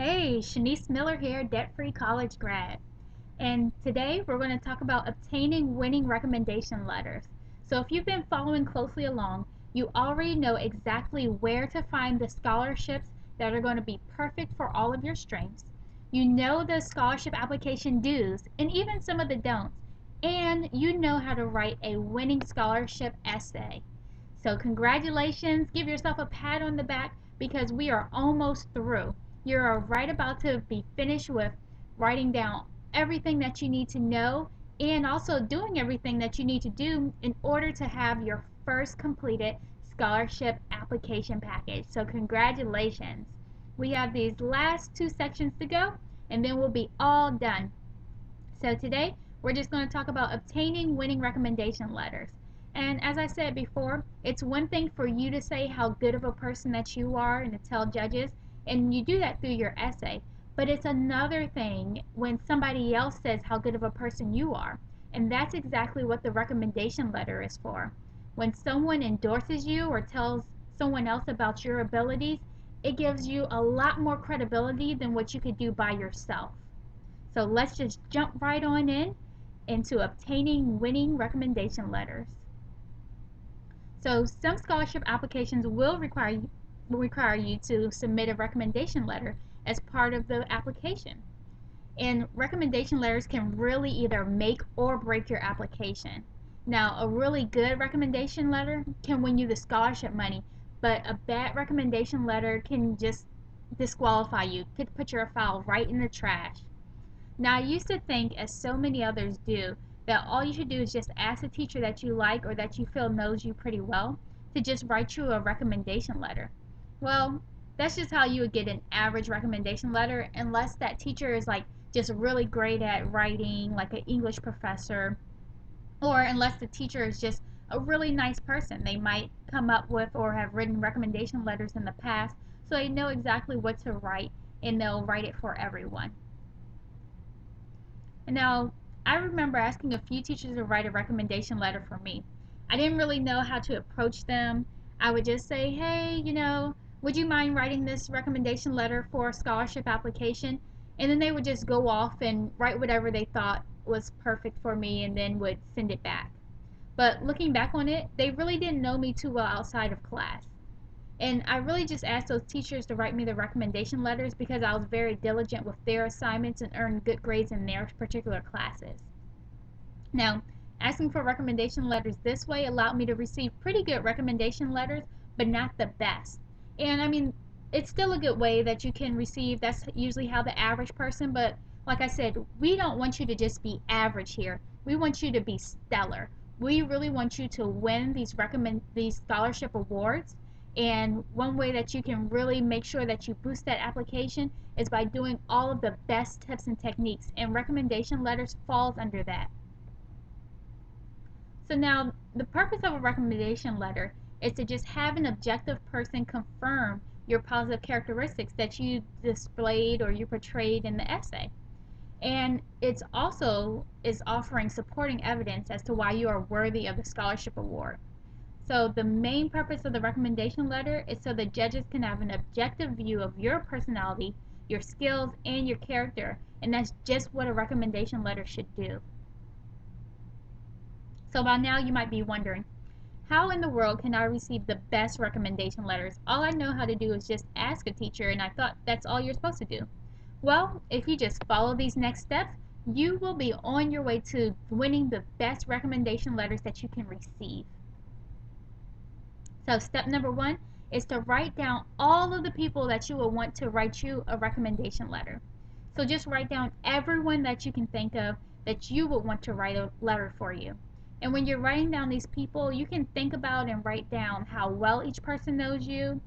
Hey, Shanice Miller here, debt-free college grad. And today we're going to talk about obtaining winning recommendation letters. So if you've been following closely along, you already know exactly where to find the scholarships that are going to be perfect for all of your strengths. You know the scholarship application dues and even some of the don'ts. And you know how to write a winning scholarship essay. So congratulations, give yourself a pat on the back because we are almost through. You're right about to be finished with writing down everything that you need to know and also doing everything that you need to do in order to have your first completed scholarship application package. So congratulations. We have these last two sections to go and then we'll be all done. So today we're just going to talk about obtaining winning recommendation letters. And as I said before, it's one thing for you to say how good of a person that you are and to tell judges, and you do that through your essay. But it's another thing when somebody else says how good of a person you are. And that's exactly what the recommendation letter is for. When someone endorses you or tells someone else about your abilities, it gives you a lot more credibility than what you could do by yourself. So let's just jump right on in into obtaining winning recommendation letters. So some scholarship applications will require you to submit a recommendation letter as part of the application. And recommendation letters can really either make or break your application. Now, a really good recommendation letter can win you the scholarship money, but a bad recommendation letter can just disqualify you, could put your file right in the trash. Now, I used to think, as so many others do, that all you should do is just ask a teacher that you like or that you feel knows you pretty well to just write you a recommendation letter. Well, that's just how you would get an average recommendation letter unless that teacher is like just really great at writing, like an English professor, or unless the teacher is just a really nice person. They might come up with or have written recommendation letters in the past, so they know exactly what to write and they'll write it for everyone. Now, I remember asking a few teachers to write a recommendation letter for me. I didn't really know how to approach them. I would just say, hey, would you mind writing this recommendation letter for a scholarship application? And then they would just go off and write whatever they thought was perfect for me and then would send it back. But looking back on it, they really didn't know me too well outside of class. And I really just asked those teachers to write me the recommendation letters because I was very diligent with their assignments and earned good grades in their particular classes. Now, asking for recommendation letters this way allowed me to receive pretty good recommendation letters, but not the best. And I mean, it's still a good way that you can receive. That's usually how the average person, but like I said, we don't want you to just be average here. We want you to be stellar. We really want you to win these scholarship awards. And one way that you can really make sure that you boost that application is by doing all of the best tips and techniques, and recommendation letters falls under that. So now the purpose of a recommendation letter is to just have an objective person confirm your positive characteristics that you displayed or you portrayed in the essay. And it's also is offering supporting evidence as to why you are worthy of the scholarship award. So the main purpose of the recommendation letter is so the judges can have an objective view of your personality, your skills, and your character, and that's just what a recommendation letter should do. So by now you might be wondering, how in the world can I receive the best recommendation letters? All I know how to do is just ask a teacher, and I thought that's all you're supposed to do. Well, if you just follow these next steps, you will be on your way to winning the best recommendation letters that you can receive. So step number one is to write down all of the people that you will want to write you a recommendation letter. So just write down everyone that you can think of that you would want to write a letter for you. And when you're writing down these people, you can think about and write down how well each person knows you,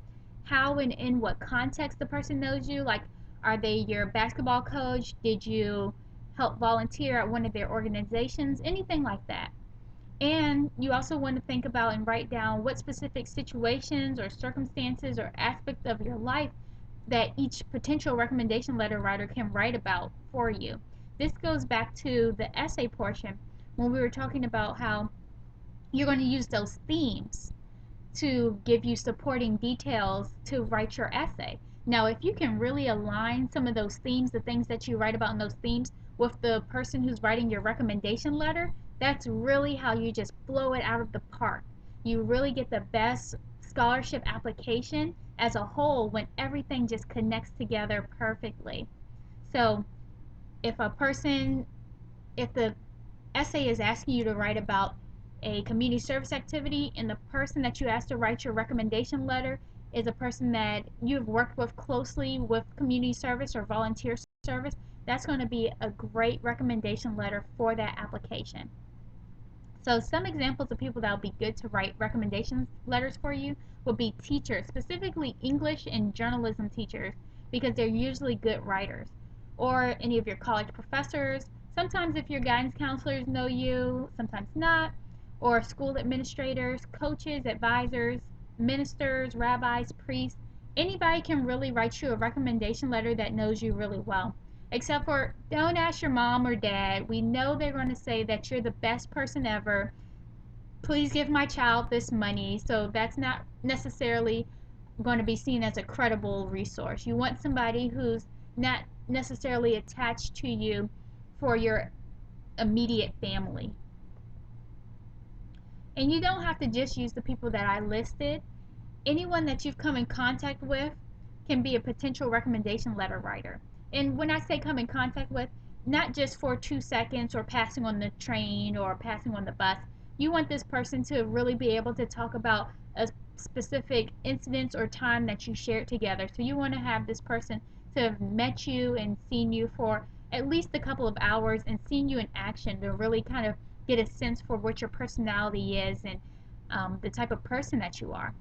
how and in what context the person knows you. Like, are they your basketball coach? Did you help volunteer at one of their organizations? Anything like that. And you also want to think about and write down what specific situations or circumstances or aspects of your life that each potential recommendation letter writer can write about for you. This goes back to the essay portion when we were talking about how you're going to use those themes to give you supporting details to write your essay. Now, if you can really align some of those themes, the things that you write about in those themes, with the person who's writing your recommendation letter, that's really how you just blow it out of the park. You really get the best scholarship application as a whole when everything just connects together perfectly. So, if a person, if the essay is asking you to write about a community service activity and the person that you asked to write your recommendation letter is a person that you've worked with closely with community service or volunteer service, that's going to be a great recommendation letter for that application. So some examples of people that would be good to write recommendation letters for you would be teachers, specifically English and journalism teachers, because they're usually good writers. Or any of your college professors. Sometimes if your guidance counselors know you, sometimes not. Or school administrators, coaches, advisors, ministers, rabbis, priests. Anybody can really write you a recommendation letter that knows you really well. Except for, don't ask your mom or dad. We know they're going to say that you're the best person ever. Please give my child this money. So that's not necessarily going to be seen as a credible resource. You want somebody who's not necessarily attached to you for your immediate family. And you don't have to just use the people that I listed. Anyone that you've come in contact with can be a potential recommendation letter writer. And when I say come in contact with, not just for 2 seconds or passing on the train or passing on the bus, you want this person to really be able to talk about a specific incident or time that you shared together. So you want to have this person to have met you and seen you for at least a couple of hours and seen you in action to really kind of get a sense for what your personality is and the type of person that you are.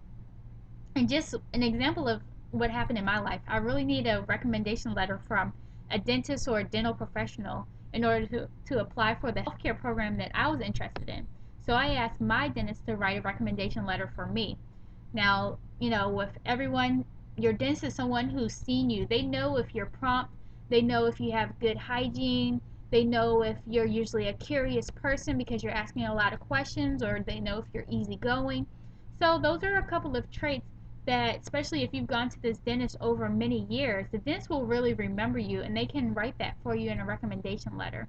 And just an example of what happened in my life, I really need a recommendation letter from a dentist or a dental professional in order to apply for the healthcare program that I was interested in. So I asked my dentist to write a recommendation letter for me. Now, with everyone, your dentist is someone who's seen you. They know if you're prompt, they know if you have good hygiene, they know if you're usually a curious person because you're asking a lot of questions, or they know if you're easygoing. So those are a couple of traits that, especially if you've gone to this dentist over many years, the dentist will really remember you and they can write that for you in a recommendation letter.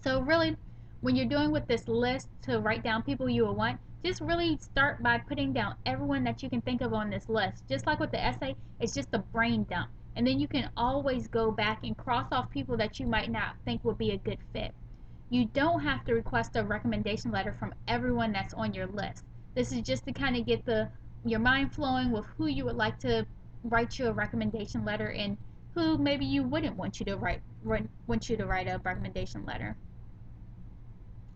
So really, when you're doing with this list to write down people you will want, just really start by putting down everyone that you can think of on this list. Just like with the essay, it's just a brain dump. And then you can always go back and cross off people that you might not think would be a good fit. You don't have to request a recommendation letter from everyone that's on your list. This is just to kind of get your mind flowing with who you would like to write you a recommendation letter and who maybe you wouldn't want you to write a recommendation letter.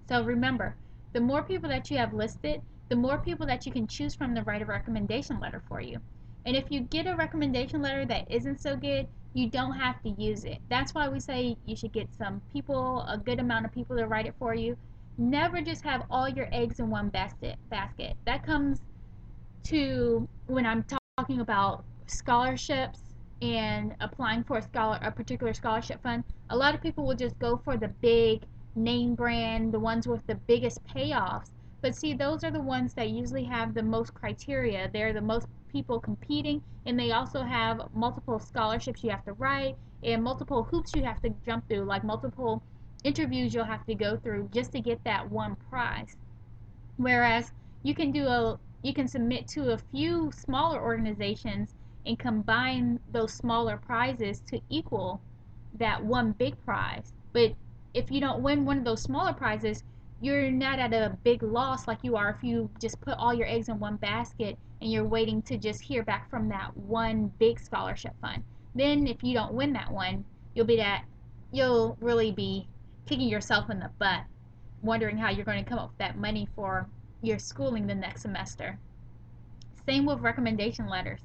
So remember, the more people that you have listed, the more people that you can choose from to write a recommendation letter for you. And if you get a recommendation letter that isn't so good, you don't have to use it. That's why we say you should get some people, a good amount of people to write it for you. Never just have all your eggs in one basket. That comes to when I'm talking about scholarships and applying for a particular scholarship fund. A lot of people will just go for the big name brand, the ones with the biggest payoffs. But see, those are the ones that usually have the most criteria. They're the most people competing, and they also have multiple scholarships you have to write and multiple hoops you have to jump through, like multiple interviews you'll have to go through just to get that one prize. Whereas you can submit to a few smaller organizations and combine those smaller prizes to equal that one big prize. But if you don't win one of those smaller prizes, you're not at a big loss like you are if you just put all your eggs in one basket and you're waiting to just hear back from that one big scholarship fund. Then if you don't win that one, you'll really be kicking yourself in the butt wondering how you're going to come up with that money for your schooling the next semester. Same with recommendation letters.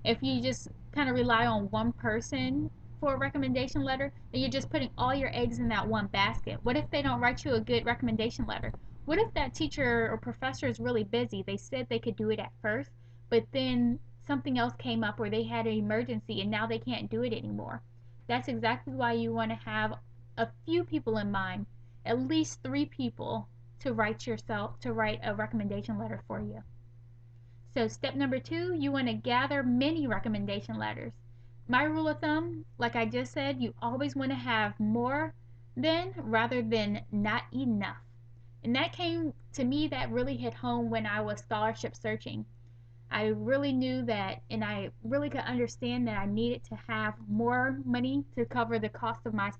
If you just kind of rely on one person for a recommendation letter, then you're just putting all your eggs in that one basket. What if they don't write you a good recommendation letter? What if that teacher or professor is really busy? They said they could do it at first, but then something else came up or they had an emergency and now they can't do it anymore. That's exactly why you want to have a few people in mind, at least 3 people to write a recommendation letter for you. So step number 2, you want to gather many recommendation letters. My rule of thumb, like I just said, you always want to have more than rather than not enough. And that came to me, that really hit home when I was scholarship searching. I really knew that, and I really could understand that I needed to have more money to cover the cost of my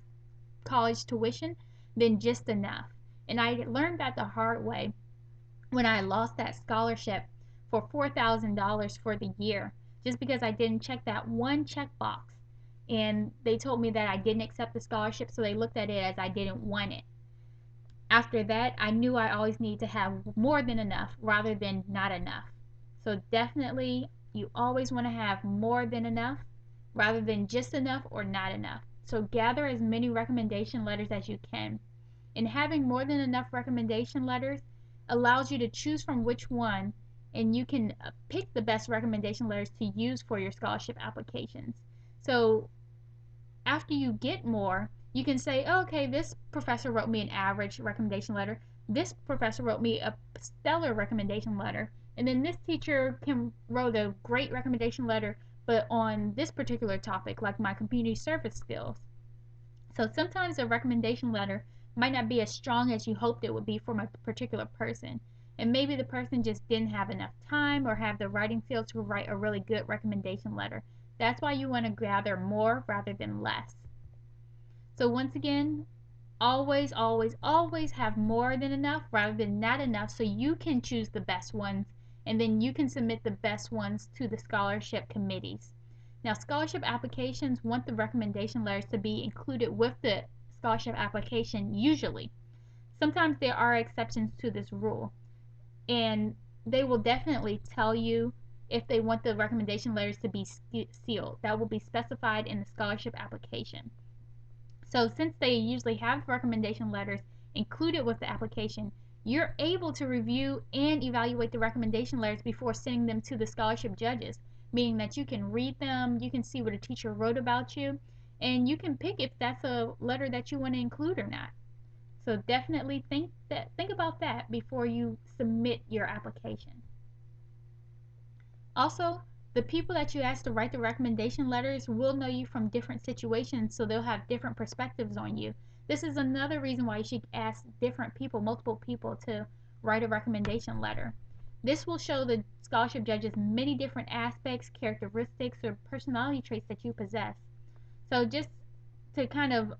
college tuition than just enough. And I learned that the hard way when I lost that scholarship for $4,000 for the year just because I didn't check that one checkbox. And they told me that I didn't accept the scholarship, so they looked at it as I didn't want it. After that, I knew I always need to have more than enough rather than not enough. So definitely, you always want to have more than enough rather than just enough or not enough. So gather as many recommendation letters as you can. And having more than enough recommendation letters allows you to choose from which one, and you can pick the best recommendation letters to use for your scholarship applications. So after you get more, you can say, oh, okay, this professor wrote me an average recommendation letter. This professor wrote me a stellar recommendation letter. And then this teacher wrote a great recommendation letter, but on this particular topic, like my community service skills. So sometimes a recommendation letter might not be as strong as you hoped it would be from a particular person. And maybe the person just didn't have enough time or have the writing skills to write a really good recommendation letter. That's why you want to gather more rather than less. So once again, always, always, always have more than enough rather than not enough so you can choose the best ones and then you can submit the best ones to the scholarship committees. Now, scholarship applications want the recommendation letters to be included with the scholarship application usually. Sometimes there are exceptions to this rule, and they will definitely tell you if they want the recommendation letters to be sealed. That will be specified in the scholarship application. So since they usually have recommendation letters included with the application, you're able to review and evaluate the recommendation letters before sending them to the scholarship judges, meaning that you can read them, you can see what a teacher wrote about you, and you can pick if that's a letter that you want to include or not. So definitely think about that before you submit your application. Also, the people that you ask to write the recommendation letters will know you from different situations, so they'll have different perspectives on you. This is another reason why you should ask different people, multiple people, to write a recommendation letter. This will show the scholarship judges many different aspects, characteristics, or personality traits that you possess. So just to kind of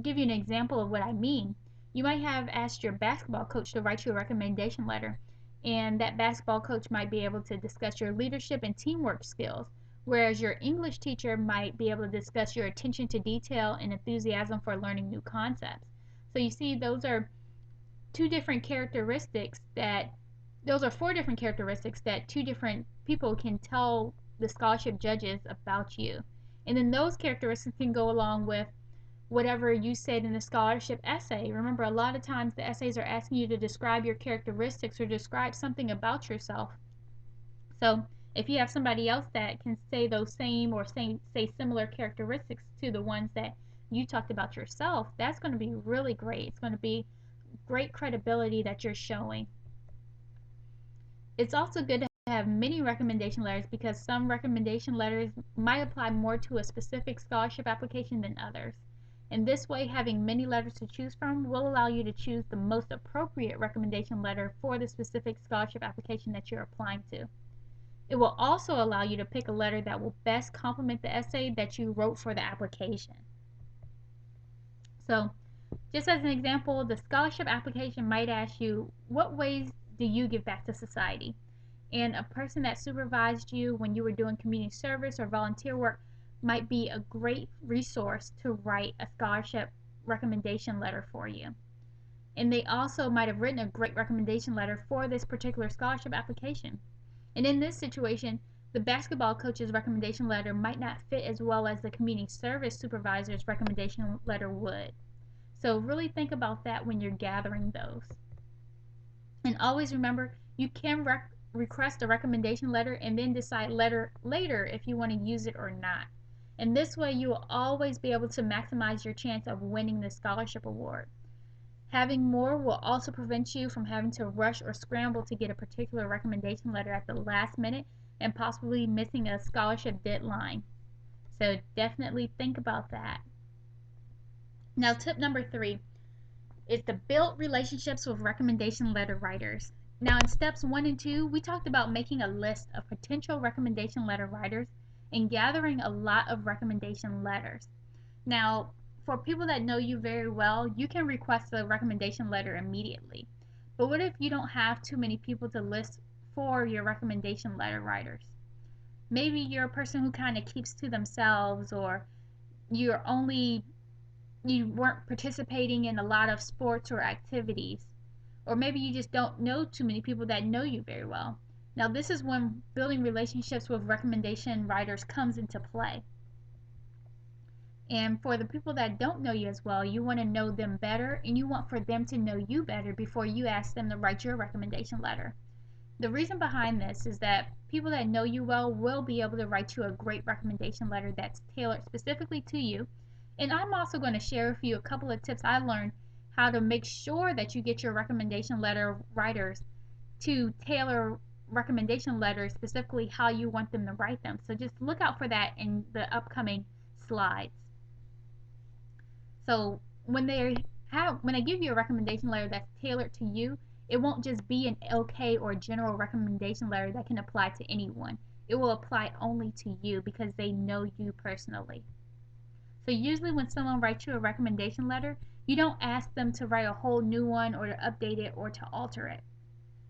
give you an example of what I mean, you might have asked your basketball coach to write you a recommendation letter, and that basketball coach might be able to discuss your leadership and teamwork skills, whereas your English teacher might be able to discuss your attention to detail and enthusiasm for learning new concepts. So you see, two different characteristics that those are four different characteristics that two different people can tell the scholarship judges about you. And then those characteristics can go along with whatever you said in the scholarship essay. Remember, a lot of times the essays are asking you to describe your characteristics or describe something about yourself. So if you have somebody else that can say those same or say similar characteristics to the ones that you talked about yourself, that's going to be really great. It's going to be great credibility that you're showing. It's also good to have many recommendation letters because some recommendation letters might apply more to a specific scholarship application than others. In this way, having many letters to choose from will allow you to choose the most appropriate recommendation letter for the specific scholarship application that you're applying to. It will also allow you to pick a letter that will best complement the essay that you wrote for the application. So, just as an example, the scholarship application might ask you, what ways do you give back to society? And a person that supervised you when you were doing community service or volunteer work might be a great resource to write a scholarship recommendation letter for you. And they also might have written a great recommendation letter for this particular scholarship application. And in this situation, the basketball coach's recommendation letter might not fit as well as the community service supervisor's recommendation letter would. So really think about that when you're gathering those. And always remember, you can request a recommendation letter and then decide later if you want to use it or not. And this way you will always be able to maximize your chance of winning the scholarship award. Having more will also prevent you from having to rush or scramble to get a particular recommendation letter at the last minute and possibly missing a scholarship deadline. So definitely think about that. Now, tip number 3 is to build relationships with recommendation letter writers. Now, in steps 1 and 2, we talked about making a list of potential recommendation letter writers and gathering a lot of recommendation letters. Now, for people that know you very well, you can request a recommendation letter immediately. But what if you don't have too many people to list for your recommendation letter writers? Maybe you're a person who kind of keeps to themselves, or you're only you weren't participating in a lot of sports or activities, or maybe you just don't know too many people that know you very well. Now, this is when building relationships with recommendation writers comes into play. And for the people that don't know you as well, you want to know them better and you want for them to know you better before you ask them to write your recommendation letter. The reason behind this is that people that know you well will be able to write you a great recommendation letter that's tailored specifically to you. And I'm also going to share with you a couple of tips I learned how to make sure that you get your recommendation letter writers to tailor recommendation letters specifically how you want them to write them. So just look out for that in the upcoming slides. So when they give you a recommendation letter that's tailored to you, it won't just be an okay or general recommendation letter that can apply to anyone. It will apply only to you because they know you personally. So usually when someone writes you a recommendation letter, you don't ask them to write a whole new one or to update it or to alter it.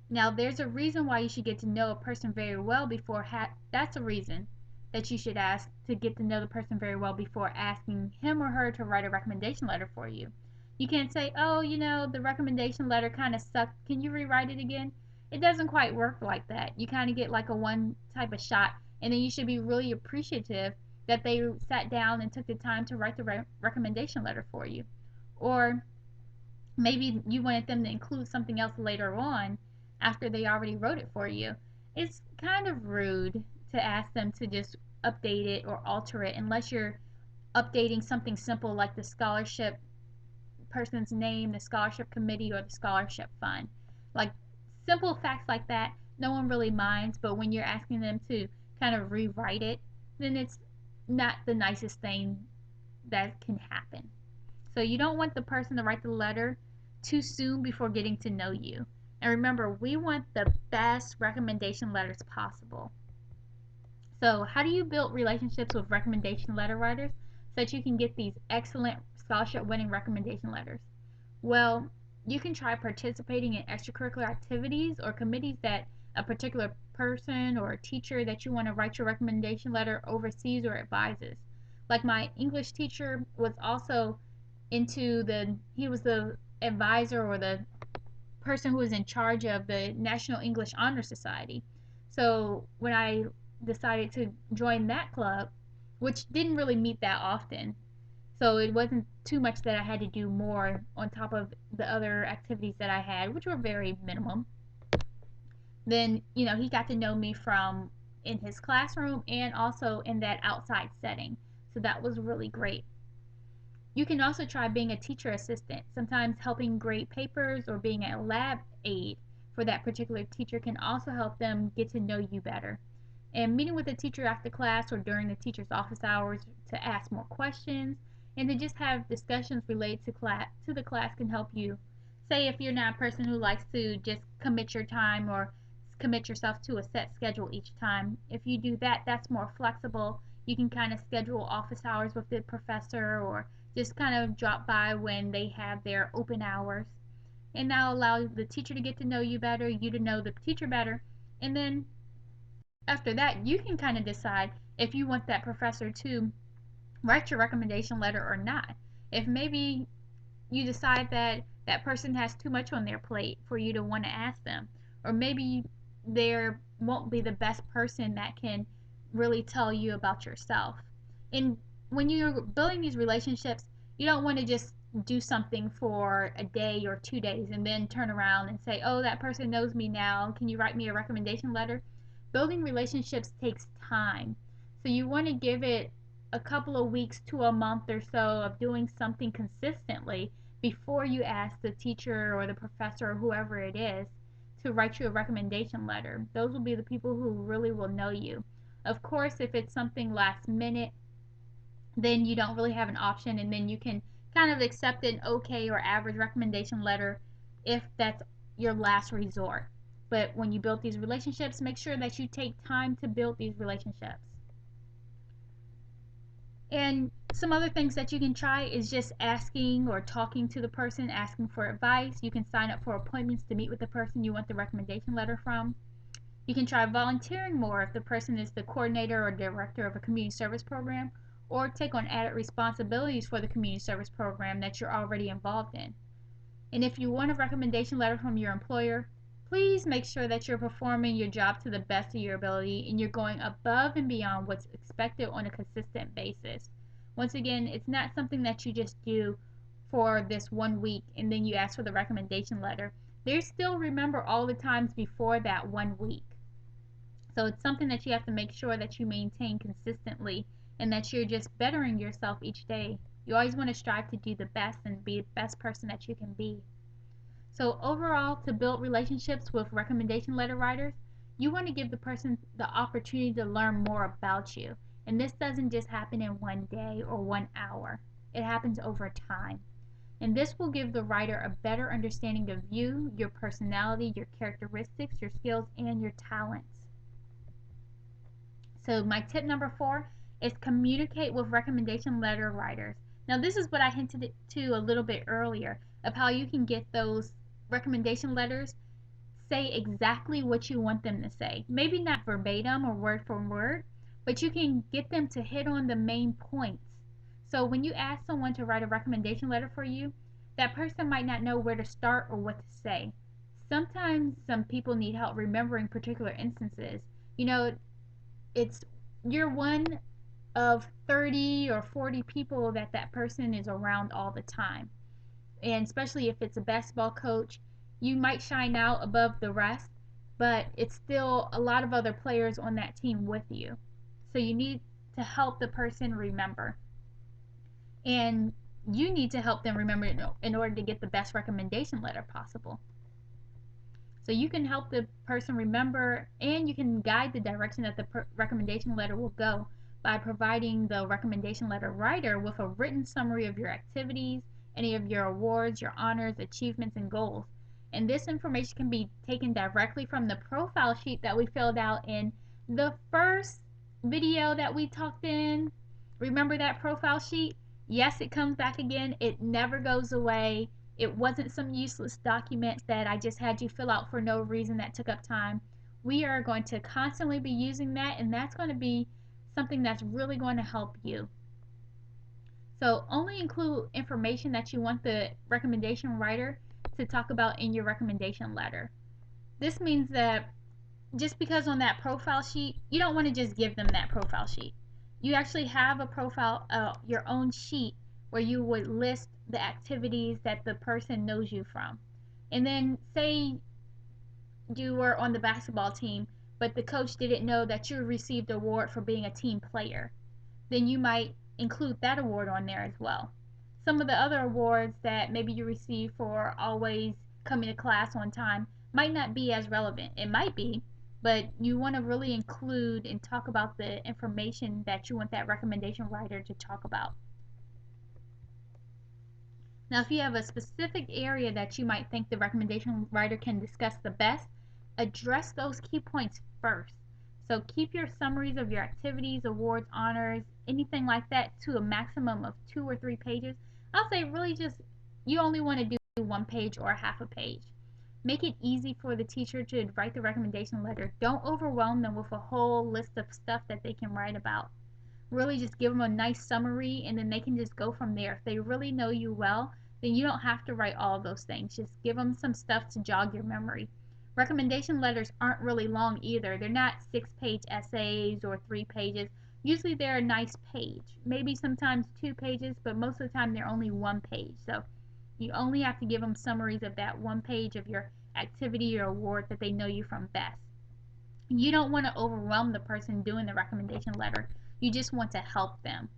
Now, there's a reason why you should get to know a person very well before that's a reason that you should ask to get to know the person very well before asking him or her to write a recommendation letter for you. You can't say, "Oh, the recommendation letter kind of sucked. Can you rewrite it again?" It doesn't quite work like that. You kind of get like a one type of shot, and then you should be really appreciative that they sat down and took the time to write the recommendation letter for you. Or maybe you wanted them to include something else later on after they already wrote it for you. It's kind of rude to ask them to just update it or alter it unless you're updating something simple like the scholarship person's name, the scholarship committee, or the scholarship fund. Like simple facts like that, no one really minds, but when you're asking them to kind of rewrite it, then it's not the nicest thing that can happen. So you don't want the person to write the letter too soon before getting to know you. And remember, we want the best recommendation letters possible. So how do you build relationships with recommendation letter writers so that you can get these excellent scholarship winning recommendation letters? Well, you can try participating in extracurricular activities or committees that a particular person or teacher that you want to write your recommendation letter oversees or advises. Like my English teacher was also he was the advisor or the person who was in charge of the National English Honor Society. So when I decided to join that club, which didn't really meet that often, so it wasn't too much that I had to do more on top of the other activities that I had, which were very minimum. Then, he got to know me from in his classroom and also in that outside setting. So that was really great. You can also try being a teacher assistant. Sometimes helping grade papers or being a lab aide for that particular teacher can also help them get to know you better. And meeting with the teacher after class or during the teacher's office hours to ask more questions and to just have discussions related to the class can help you. Say if you're not a person who likes to just commit your time or commit yourself to a set schedule each time. If you do that, that's more flexible. You can kind of schedule office hours with the professor or just kind of drop by when they have their open hours. And that'll allow the teacher to get to know you better, you to know the teacher better. And then after that, you can kind of decide if you want that professor to write your recommendation letter or not. If maybe you decide that that person has too much on their plate for you to want to ask them, or maybe there won't be the best person that can really tell you about yourself. And when you're building these relationships, you don't want to just do something for a day or 2 days and then turn around and say, "Oh, that person knows me now. Can you write me a recommendation letter?" Building relationships takes time. So you want to give it a couple of weeks to a month or so of doing something consistently before you ask the teacher or the professor or whoever it is to write you a recommendation letter. Those will be the people who really will know you. Of course, if it's something last minute, then you don't really have an option, and then you can kind of accept an okay or average recommendation letter if that's your last resort. But when you build these relationships, make sure that you take time to build these relationships. And some other things that you can try is just asking or talking to the person, asking for advice. You can sign up for appointments to meet with the person you want the recommendation letter from. You can try volunteering more if the person is the coordinator or director of a community service program, or take on added responsibilities for the community service program that you're already involved in. And if you want a recommendation letter from your employer, please make sure that you're performing your job to the best of your ability and you're going above and beyond what's expected on a consistent basis. Once again, it's not something that you just do for this 1 week and then you ask for the recommendation letter. They still remember all the times before that 1 week. So it's something that you have to make sure that you maintain consistently and that you're just bettering yourself each day. You always want to strive to do the best and be the best person that you can be. So overall, to build relationships with recommendation letter writers, you want to give the person the opportunity to learn more about you. And this doesn't just happen in one day or 1 hour. It happens over time. And this will give the writer a better understanding of you, your personality, your characteristics, your skills, and your talents. So my tip number 4 is communicate with recommendation letter writers. Now this is what I hinted to a little bit earlier of how you can get those recommendation letters say exactly what you want them to say. Maybe not verbatim or word for word, but you can get them to hit on the main points. So when you ask someone to write a recommendation letter for you, that person might not know where to start or what to say. Sometimes some people need help remembering particular instances. You know, it's you're one of 30 or 40 people that person is around all the time. And especially if it's a basketball coach, you might shine out above the rest, but it's still a lot of other players on that team with you. So you need to help the person remember. And you need to help them remember in order to get the best recommendation letter possible. So you can help the person remember and you can guide the direction that the recommendation letter will go by providing the recommendation letter writer with a written summary of your activities, any of your awards, your honors, achievements, and goals. And this information can be taken directly from the profile sheet that we filled out in the first video that we talked in. Remember that profile sheet? Yes, it comes back again. It never goes away. It wasn't some useless document that I just had you fill out for no reason that took up time. We are going to constantly be using that, and that's going to be something that's really going to help you. So only include information that you want the recommendation writer to talk about in your recommendation letter. This means that just because on that profile sheet, you don't want to just give them that profile sheet. You actually have a profile, your own sheet where you would list the activities that the person knows you from. And then say you were on the basketball team, but the coach didn't know that you received an award for being a team player. Then you might include that award on there as well. Some of the other awards that maybe you receive for always coming to class on time might not be as relevant. It might be, but you want to really include and talk about the information that you want that recommendation writer to talk about. Now, if you have a specific area that you might think the recommendation writer can discuss the best, address those key points first. So keep your summaries of your activities, awards, honors, anything like that to a maximum of 2 or 3 pages. I'll say really just you only want to do 1 page or half a page. Make it easy for the teacher to write the recommendation letter. Don't overwhelm them with a whole list of stuff that they can write about. Really just give them a nice summary and then they can just go from there. If they really know you well, then you don't have to write all of those things. Just give them some stuff to jog your memory. Recommendation letters aren't really long either. They're not 6-page essays or 3 pages. Usually they're a nice page. Maybe sometimes 2 pages, but most of the time they're only 1 page. So you only have to give them summaries of that 1 page of your activity or award that they know you from best. You don't want to overwhelm the person doing the recommendation letter. You just want to help them.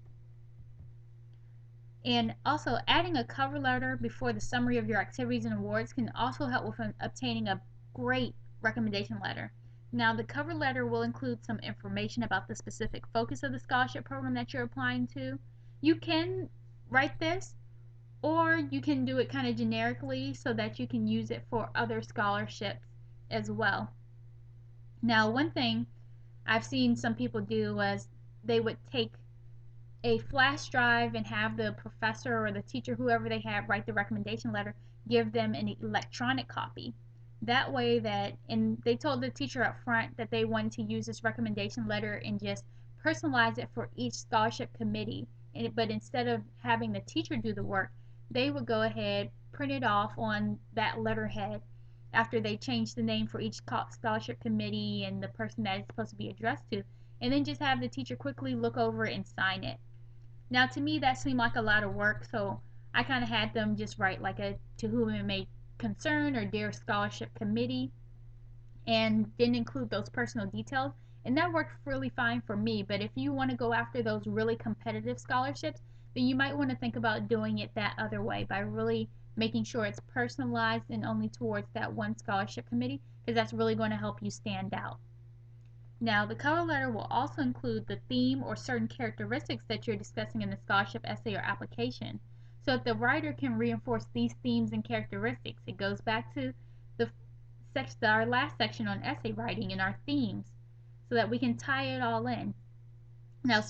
And also, adding a cover letter before the summary of your activities and awards can also help with obtaining a great recommendation letter. Now, the cover letter will include some information about the specific focus of the scholarship program that you're applying to. You can write this, or you can do it kind of generically so that you can use it for other scholarships as well. Now, one thing I've seen some people do was they would take a flash drive and have the professor or the teacher, whoever they have, write the recommendation letter, give them an electronic copy. That way that, and they told the teacher up front that they wanted to use this recommendation letter and just personalize it for each scholarship committee. But instead of having the teacher do the work, they would go ahead, print it off on that letterhead after they changed the name for each scholarship committee and the person that it's supposed to be addressed to, and then just have the teacher quickly look over it and sign it. Now, to me, that seemed like a lot of work, so I kind of had them just write like a "to whom it may concern" or "dear scholarship committee," and didn't include those personal details. And that worked really fine for me. But if you want to go after those really competitive scholarships, then you might want to think about doing it that other way by really making sure it's personalized and only towards that one scholarship committee, because that's really going to help you stand out. Now, the cover letter will also include the theme or certain characteristics that you're discussing in the scholarship essay or application. So that the writer can reinforce these themes and characteristics. It goes back to the our last section on essay writing and our themes, so that we can tie it all in. Now,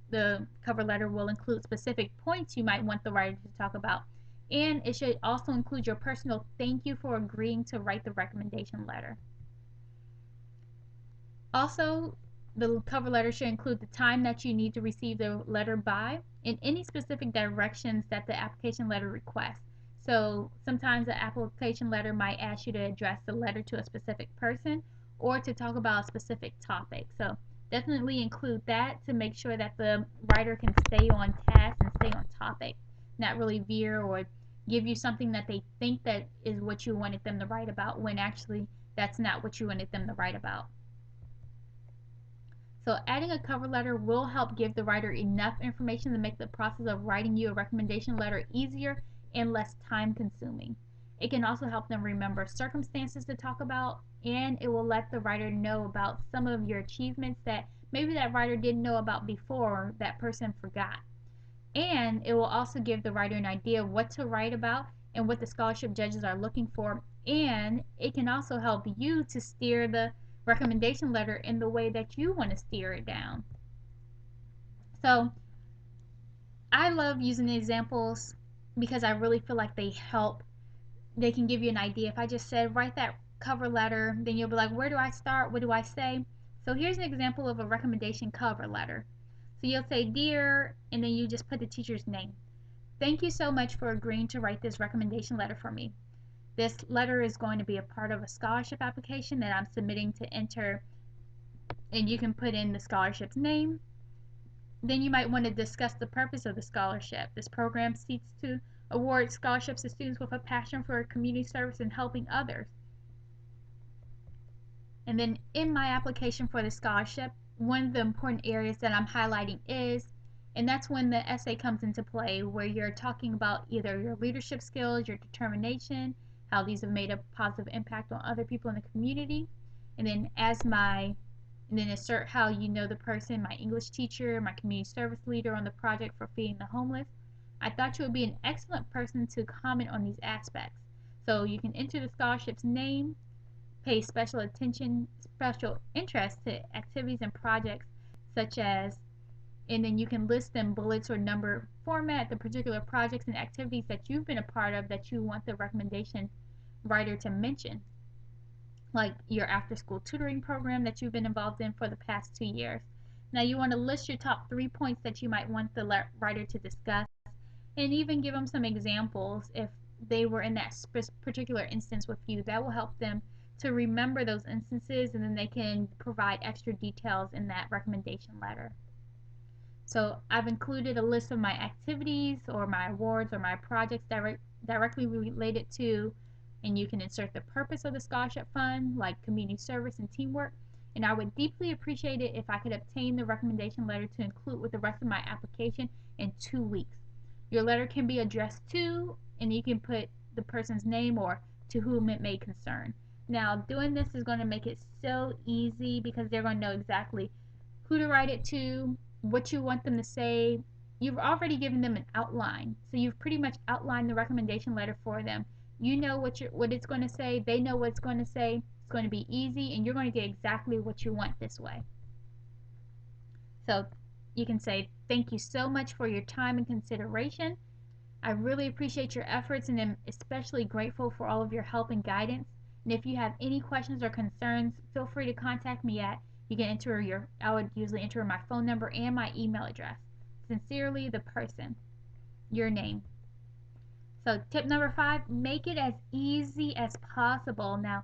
the cover letter will include specific points you might want the writer to talk about, and it should also include your personal thank you for agreeing to write the recommendation letter. Also, the cover letter should include the time that you need to receive the letter by and any specific directions that the application letter requests. So sometimes the application letter might ask you to address the letter to a specific person or to talk about a specific topic. So definitely include that to make sure that the writer can stay on task and stay on topic, not really veer or give you something that they think that is what you wanted them to write about when actually that's not what you wanted them to write about. So adding a cover letter will help give the writer enough information to make the process of writing you a recommendation letter easier and less time consuming. It can also help them remember circumstances to talk about, and it will let the writer know about some of your achievements that maybe that writer didn't know about before that person forgot. And it will also give the writer an idea of what to write about and what the scholarship judges are looking for. And it can also help you to steer the recommendation letter in the way that you want to steer it down. So I love using the examples because I really feel like they help. They can give you an idea. If I just said write that cover letter, then you'll be like, where do I start? What do I say? So here's an example of a recommendation cover letter. So you'll say, dear, and then you just put the teacher's name. Thank you so much for agreeing to write this recommendation letter for me. This letter is going to be a part of a scholarship application that I'm submitting to enter, and you can put in the scholarship's name. Then you might want to discuss the purpose of the scholarship. This program seeks to award scholarships to students with a passion for community service and helping others. And then in my application for the scholarship, one of the important areas that I'm highlighting is, and that's when the essay comes into play, where you're talking about either your leadership skills, your determination, how these have made a positive impact on other people in the community, and then insert how you know the person, my English teacher, my community service leader on the project for feeding the homeless. I thought you would be an excellent person to comment on these aspects. So you can enter the scholarship's name, pay special interest to activities and projects such as, and then you can list them bullets or number format, the particular projects and activities that you've been a part of that you want the recommendation writer to mention, like your after school tutoring program that you've been involved in for the past 2 years. Now you want to list your top 3 points that you might want the writer to discuss, and even give them some examples if they were in that particular instance with you. That will help them to remember those instances, and then they can provide extra details in that recommendation letter. So I've included a list of my activities or my awards or my projects directly related to, and you can insert the purpose of the scholarship fund, like community service and teamwork. And I would deeply appreciate it if I could obtain the recommendation letter to include with the rest of my application in 2 weeks. Your letter can be addressed to, and you can put the person's name or to whom it may concern. Now, doing this is going to make it so easy because they're going to know exactly who to write it to, what you want them to say. You've already given them an outline. So you've pretty much outlined the recommendation letter for them. You know what it's going to say, they know what it's going to say. It's going to be easy and you're going to get exactly what you want this way. So you can say, "Thank you so much for your time and consideration. I really appreciate your efforts and am especially grateful for all of your help and guidance. And if you have any questions or concerns, feel free to contact me at," you can I would usually enter my phone number and my email address. Sincerely, the person. Your name. So tip number 5, make it as easy as possible. Now,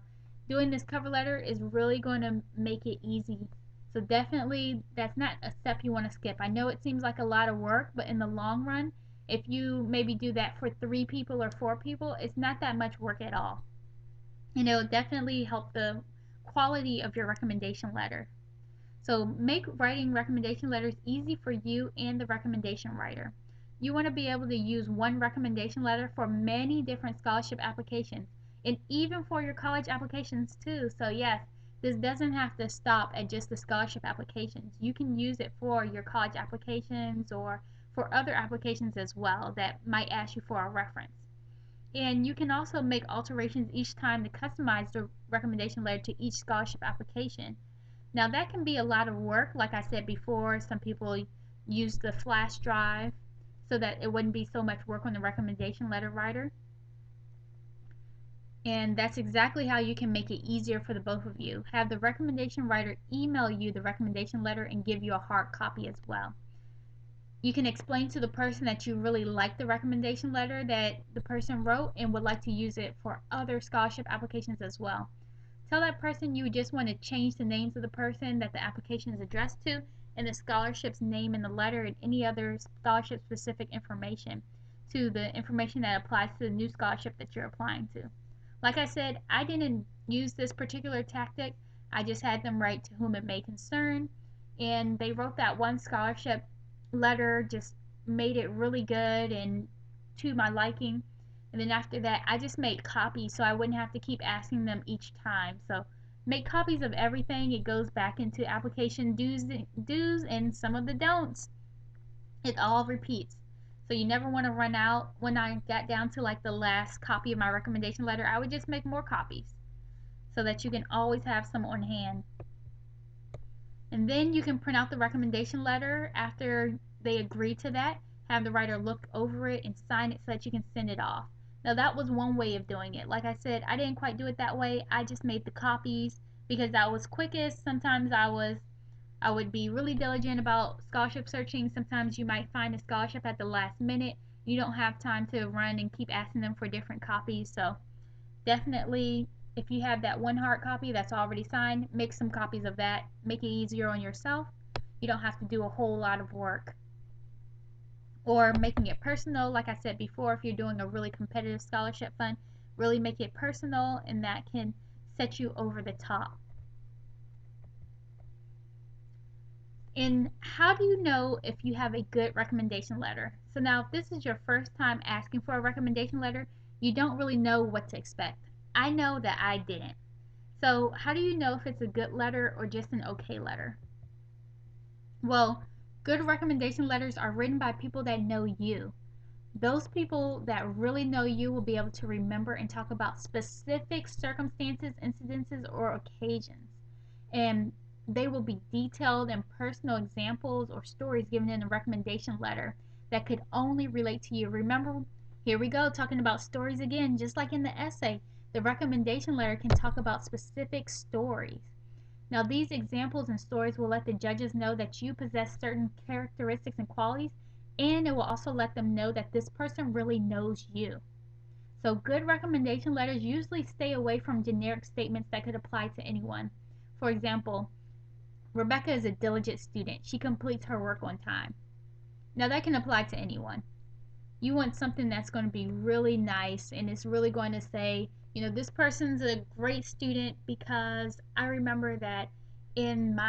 doing this cover letter is really going to make it easy. So definitely that's not a step you want to skip. I know it seems like a lot of work, but in the long run, if you maybe do that for 3 people or 4 people, it's not that much work at all. And it'll definitely help the quality of your recommendation letter. So make writing recommendation letters easy for you and the recommendation writer. You want to be able to use one recommendation letter for many different scholarship applications and even for your college applications too. So yes, this doesn't have to stop at just the scholarship applications. You can use it for your college applications or for other applications as well that might ask you for a reference. And you can also make alterations each time to customize the recommendation letter to each scholarship application. Now that can be a lot of work. Like I said before, some people use the flash drive so that it wouldn't be so much work on the recommendation letter writer. And that's exactly how you can make it easier for the both of you. Have the recommendation writer email you the recommendation letter and give you a hard copy as well. You can explain to the person that you really like the recommendation letter that the person wrote and would like to use it for other scholarship applications as well. Tell that person you just want to change the names of the person that the application is addressed to and the scholarship's name in the letter and any other scholarship specific information to the information that applies to the new scholarship that you're applying to. Like I said, I didn't use this particular tactic. I just had them write to whom it may concern, and they wrote that one scholarship letter, just made it really good and to my liking. And then after that, I just made copies so I wouldn't have to keep asking them each time. So make copies of everything. It goes back into application do's and some of the don'ts. It all repeats. So you never want to run out. When I got down to like the last copy of my recommendation letter, I would just make more copies so that you can always have some on hand. And then you can print out the recommendation letter after they agree to that, have the writer look over it and sign it so that you can send it off. Now that was one way of doing it. Like I said, I didn't quite do it that way. I just made the copies because that was quickest. Sometimes I would be really diligent about scholarship searching. Sometimes you might find a scholarship at the last minute. You don't have time to run and keep asking them for different copies. So definitely, if you have that one hard copy that's already signed, make some copies of that. Make it easier on yourself. You don't have to do a whole lot of work. Or making it personal, like I said before, if you're doing a really competitive scholarship fund, really make it personal, and that can set you over the top. And how do you know if you have a good recommendation letter? So now if this is your first time asking for a recommendation letter, you don't really know what to expect. I know that I didn't. So how do you know if it's a good letter or just an okay letter? Well, good recommendation letters are written by people that know you. Those people that really know you will be able to remember and talk about specific circumstances, incidences, or occasions. And they will be detailed and personal examples or stories given in a recommendation letter that could only relate to you. Remember, here we go, talking about stories again, just like in the essay. The recommendation letter can talk about specific stories. Now, these examples and stories will let the judges know that you possess certain characteristics and qualities, and it will also let them know that this person really knows you. So, good recommendation letters usually stay away from generic statements that could apply to anyone. For example, Rebecca is a diligent student. She completes her work on time. Now, that can apply to anyone. You want something that's going to be really nice and it's really going to say, this person's a great student because I remember that in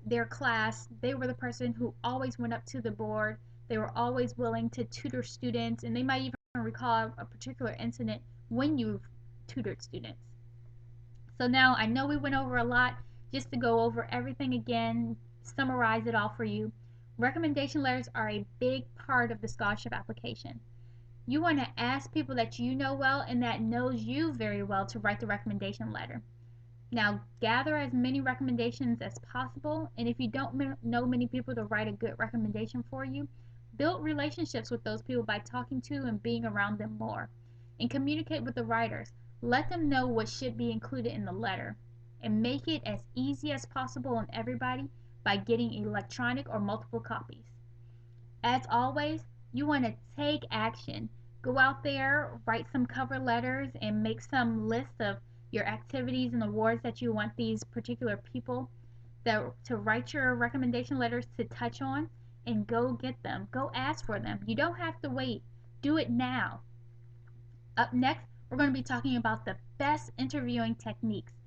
their class, they were the person who always went up to the board They were always willing to tutor students, and they might even recall a particular incident when you've tutored students. So now I know we went over a lot. Just to go over everything again, summarize it all for you. Recommendation letters are a big part of the scholarship application. You want to ask people that you know well and that knows you very well to write the recommendation letter. Now, gather as many recommendations as possible, and if you don't know many people to write a good recommendation for you, build relationships with those people by talking to and being around them more. And communicate with the writers. Let them know what should be included in the letter, and make it as easy as possible on everybody by getting electronic or multiple copies. As always, you want to take action. Go out there, write some cover letters, and make some list of your activities and awards that you want these particular people to write your recommendation letters to touch on, and go get them. Go ask for them. You don't have to wait. Do it now. Up next, we're going to be talking about the best interviewing techniques.